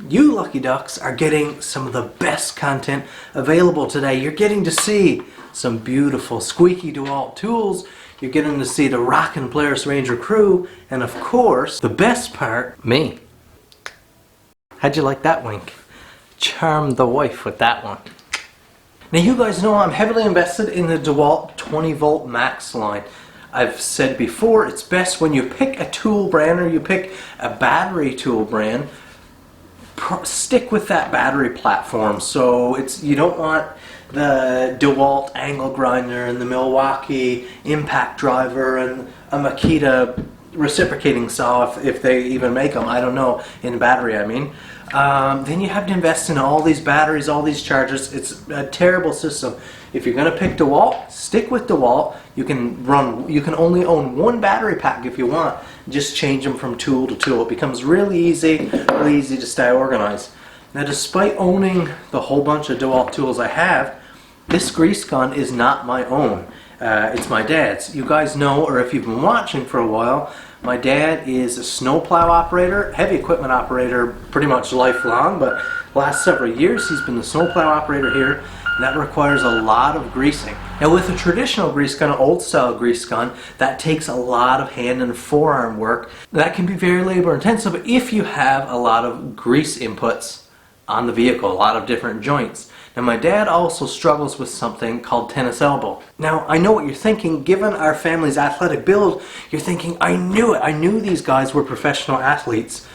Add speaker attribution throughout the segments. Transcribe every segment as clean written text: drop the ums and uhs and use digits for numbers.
Speaker 1: you lucky ducks are getting some of the best content available today. You're getting to see some beautiful squeaky DEWALT tools. You're getting to see the Rockin' Polaris Ranger crew, and of course, the best part, me. How'd you like that wink? Charmed the wife with that one. Now you guys know I'm heavily invested in the DEWALT 20V Max line. I've said before, it's best when you pick a tool brand or you pick a battery tool brand, stick with that battery platform. So you don't want the DEWALT angle grinder and the Milwaukee impact driver and a Makita reciprocating saw, if they even make them, I don't know, in battery I mean. Then you have to invest in all these batteries, all these chargers. It's a terrible system. If you're going to pick DEWALT, stick with DEWALT. You can only own one battery pack if you want. Just change them from tool to tool. It becomes really easy to stay organized. Now, despite owning the whole bunch of DEWALT tools I have, this grease gun is not my own. It's my dad's. You guys know, or if you've been watching for a while, my dad is a snowplow operator, heavy equipment operator pretty much lifelong, but last several years he's been the snowplow operator here, and that requires a lot of greasing. Now with a traditional grease gun, an old style grease gun, that takes a lot of hand and forearm work. That can be very labor intensive if you have a lot of grease inputs on the vehicle, a lot of different joints. Now my dad also struggles with something called tennis elbow. Now I know what you're thinking, given our family's athletic build, you're thinking, I knew it, I knew these guys were professional athletes.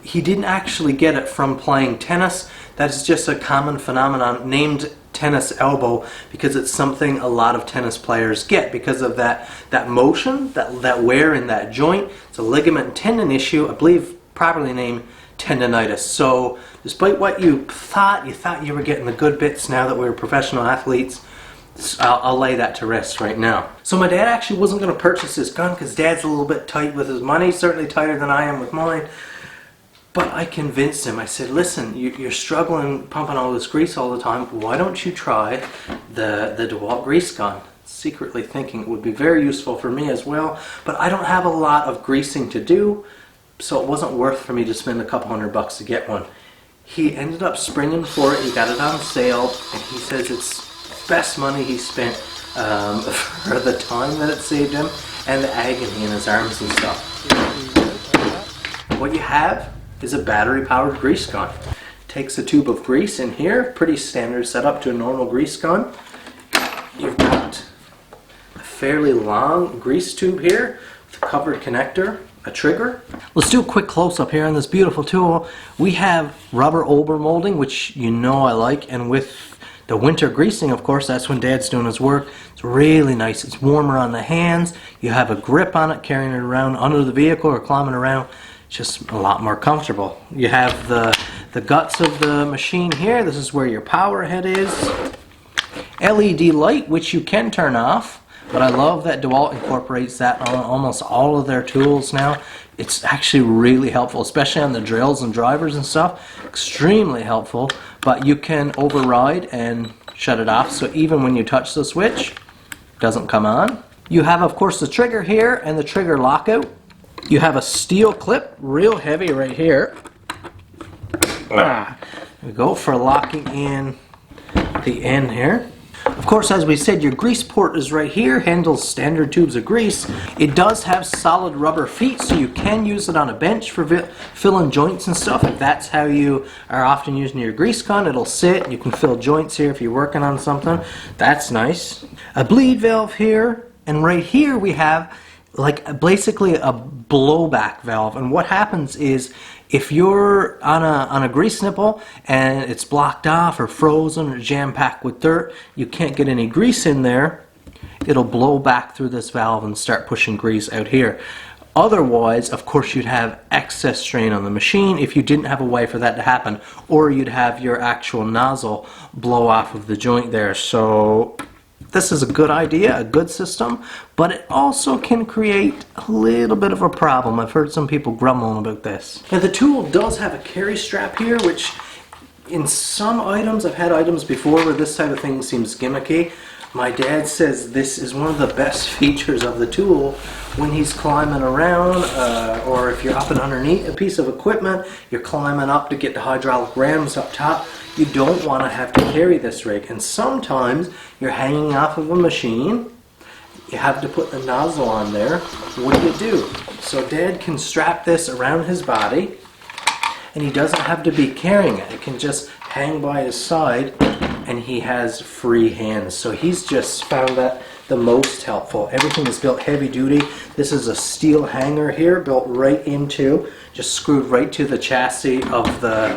Speaker 1: He didn't actually get it from playing tennis. That's just a common phenomenon named tennis elbow because it's something a lot of tennis players get because of that motion, that wear in that joint. It's a ligament and tendon issue, I believe properly named tendonitis. So despite what you thought you were getting the good bits now that we were professional athletes, I'll lay that to rest right now. So my dad actually wasn't going to purchase this gun because Dad's a little bit tight with his money, certainly tighter than I am with mine. But I convinced him. I said, listen, you're struggling pumping all this grease all the time. Why don't you try the DEWALT grease gun? Secretly thinking it would be very useful for me as well, but I don't have a lot of greasing to do, so it wasn't worth for me to spend a couple $100 to get one. He ended up springing for it. He got it on sale, and he says it's best money he spent for the time that it saved him and the agony in his arms and stuff. What you have is a battery-powered grease gun. Takes a tube of grease in here, pretty standard setup to a normal grease gun. You've got a fairly long grease tube here with a covered connector, a trigger. Let's do a quick close-up here on this beautiful tool. We have rubber over molding, which you know I like, and with the winter greasing, of course, that's when Dad's doing his work. It's really nice. It's warmer on the hands. You have a grip on it, carrying it around under the vehicle or climbing around. Just a lot more comfortable. You have the guts of the machine here. This is where your power head is. LED light, which you can turn off, but I love that DEWALT incorporates that on almost all of their tools now. It's actually really helpful, especially on the drills and drivers and stuff. Extremely helpful, but you can override and shut it off, so even when you touch the switch, it doesn't come on. You have, of course, the trigger here and the trigger lockout. You have a steel clip, real heavy right here. There we go, for locking in the end here. Of course, as we said, your grease port is right here, handles standard tubes of grease. It does have solid rubber feet, so you can use it on a bench for filling joints and stuff. If that's how you are often using your grease gun, it'll sit. You can fill joints here if you're working on something. That's nice. A bleed valve here, and right here we have like basically a blowback valve. And what happens is if you're on a grease nipple and it's blocked off or frozen or jam-packed with dirt, you can't get any grease in there, it'll blow back through this valve and start pushing grease out here. Otherwise, of course, you'd have excess strain on the machine if you didn't have a way for that to happen, or you'd have your actual nozzle blow off of the joint there. So this is a good idea, a good system, but it also can create a little bit of a problem. I've heard some people grumbling about this. Now the tool does have a carry strap here, which in some items, I've had items before where this type of thing seems gimmicky. My dad says this is one of the best features of the tool when he's climbing around, or if you're up and underneath a piece of equipment, you're climbing up to get the hydraulic rams up top. You don't want to have to carry this rig, and sometimes you're hanging off of a machine. You have to put the nozzle on there. What do? So Dad can strap this around his body, and he doesn't have to be carrying it. It can just hang by his side, and he has free hands. So he's just found that the most helpful. Everything is built heavy duty. This is a steel hanger here, built right into, just screwed right to the chassis of the,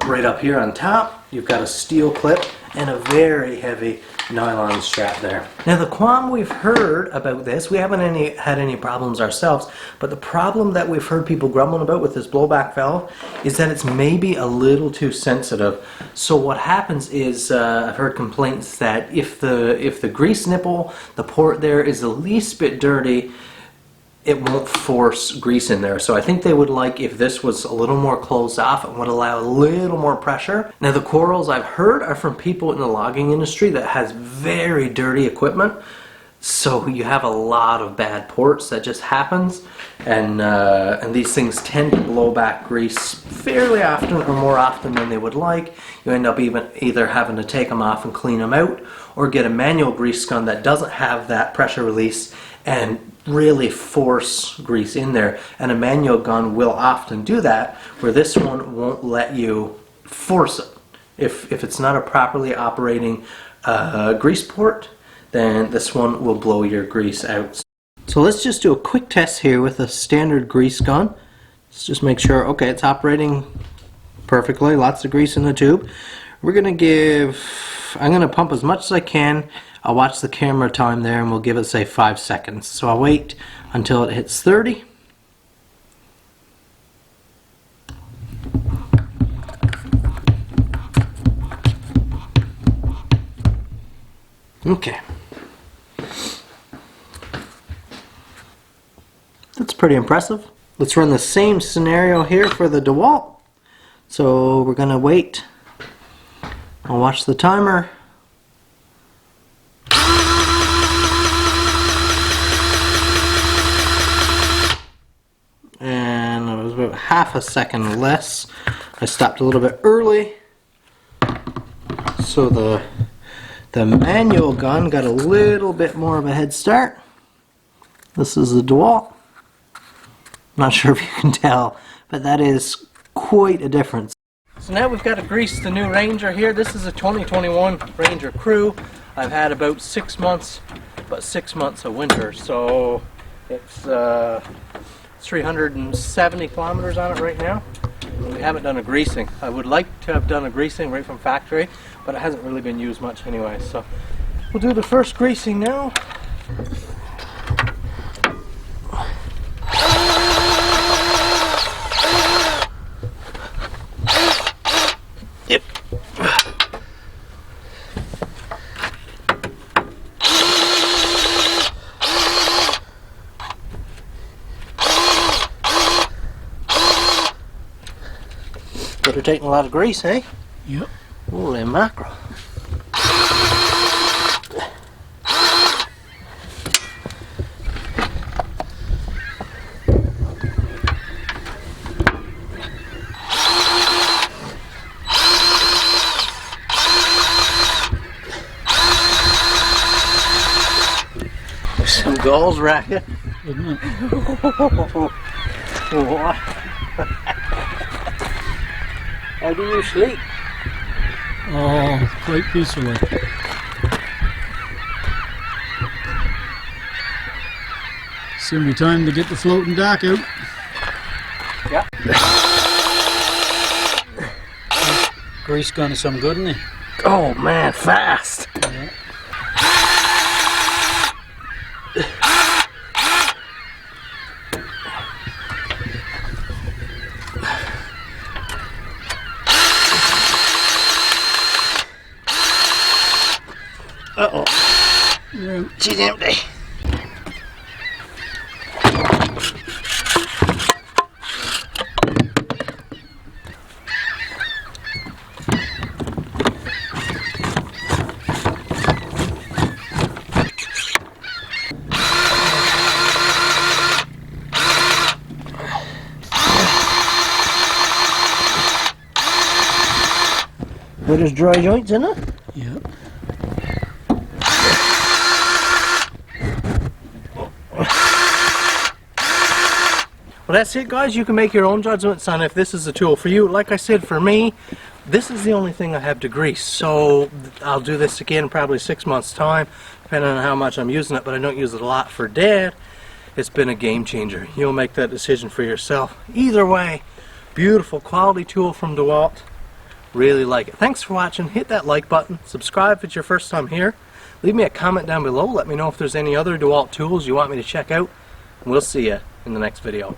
Speaker 1: right up here on top. You've got a steel clip and a very heavy nylon strap there. Now the qualm we've heard about this, we haven't had any problems ourselves, but the problem that we've heard people grumbling about with this blowback valve is that it's maybe a little too sensitive. So what happens is, I've heard complaints that if the grease nipple, the port there is the least bit dirty, it won't force grease in there. So I think they would like if this was a little more closed off and would allow a little more pressure. Now the coils I've heard are from people in the logging industry that has very dirty equipment. So you have a lot of bad ports that just happens, and these things tend to blow back grease fairly often, or more often than they would like. You end up either having to take them off and clean them out, or get a manual grease gun that doesn't have that pressure release and really force grease in there. And a manual gun will often do that, where this one won't let you force it. If it's not a properly operating grease port, then this one will blow your grease out. So let's just do a quick test here with a standard grease gun. Let's just make sure, okay, it's operating perfectly, lots of grease in the tube. I'm gonna pump as much as I can. I'll watch the camera time there, and we'll give it, say, 5 seconds. So I'll wait until it hits 30. Okay. That's pretty impressive. Let's run the same scenario here for the DEWALT. So we're gonna wait. I'll watch the timer. And it was about half a second less. I stopped a little bit early. So the manual gun got a little bit more of a head start. This is the DEWALT. Not sure if you can tell, but that is quite a difference. So now we've got to grease the new Ranger here. This is a 2021 Ranger Crew. I've had about 6 months, but 6 months of winter. So it's 370 kilometers on it right now. We haven't done a greasing. I would like to have done a greasing right from factory, but it hasn't really been used much anyway. So we'll do the first greasing now. Yep. They're taking a lot of grease, eh?
Speaker 2: Yep.
Speaker 1: Holy mackerel. Some gulls racket.
Speaker 2: Isn't it?
Speaker 1: What? How do you sleep?
Speaker 2: Oh, quite peacefully. Soon be time to get the floating dock out.
Speaker 1: Yeah.
Speaker 2: Grease gun is some good, isn't he?
Speaker 1: Oh man, fast.
Speaker 2: Yeah.
Speaker 1: Uh-oh.
Speaker 2: Yeah.
Speaker 1: She's empty. But there's dry joints in it.
Speaker 2: Yep.
Speaker 1: Well, that's it, guys. You can make your own judgments on if this is a tool for you. Like I said, for me, this is the only thing I have to grease. So I'll do this again probably 6 months' time, depending on how much I'm using it, but I don't use it a lot. For Dad, it's been a game changer. You'll make that decision for yourself. Either way, beautiful quality tool from DEWALT. Really like it. Thanks for watching. Hit that like button. Subscribe if it's your first time here. Leave me a comment down below. Let me know if there's any other DEWALT tools you want me to check out. And we'll see you in the next video.